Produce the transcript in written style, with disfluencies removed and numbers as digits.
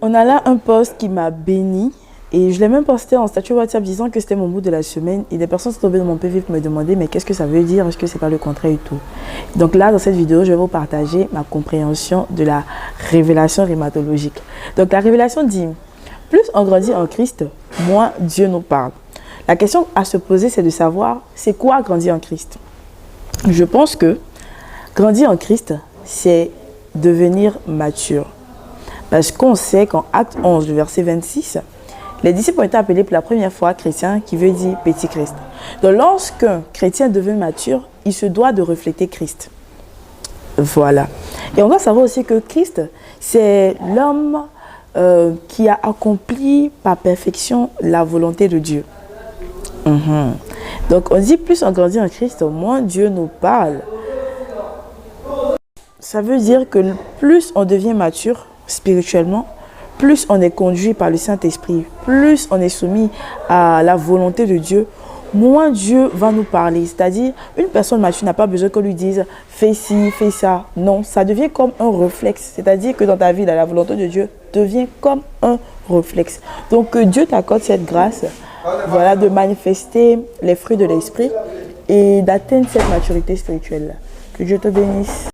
On a là un post qui m'a béni et je l'ai même posté en statut WhatsApp disant que c'était mon mot de la semaine et des personnes sont tombées dans mon PV pour me demander mais qu'est-ce que ça veut dire, est-ce que c'est pas le contraire et tout. Donc là, dans cette vidéo, je vais vous partager ma compréhension de la révélation rhématologique. Donc la révélation dit, plus on grandit en Christ, moins Dieu nous parle. La question à se poser, c'est de savoir, c'est quoi grandir en Christ? Je pense que grandir en Christ, c'est devenir mature. Parce qu'on sait qu'en Acte 11, le verset 26, les disciples ont été appelés pour la première fois chrétiens, qui veut dire petit Christ. Donc lorsqu'un chrétien devient mature, il se doit de refléter Christ. Voilà. Et on doit savoir aussi que Christ, c'est l'homme qui a accompli par perfection la volonté de Dieu. Donc on dit plus on grandit en Christ, moins Dieu nous parle. Ça veut dire que plus on devient mature spirituellement, plus on est conduit par le Saint-Esprit, plus on est soumis à la volonté de Dieu, moins Dieu va nous parler. C'est-à-dire, une personne mature n'a pas besoin qu'on lui dise « fais ci, fais ça ». Non, ça devient comme un réflexe. C'est-à-dire que dans ta vie, la volonté de Dieu devient comme un réflexe. Donc, que Dieu t'accorde cette grâce, voilà, de manifester les fruits de l'Esprit et d'atteindre cette maturité spirituelle. Que Dieu te bénisse.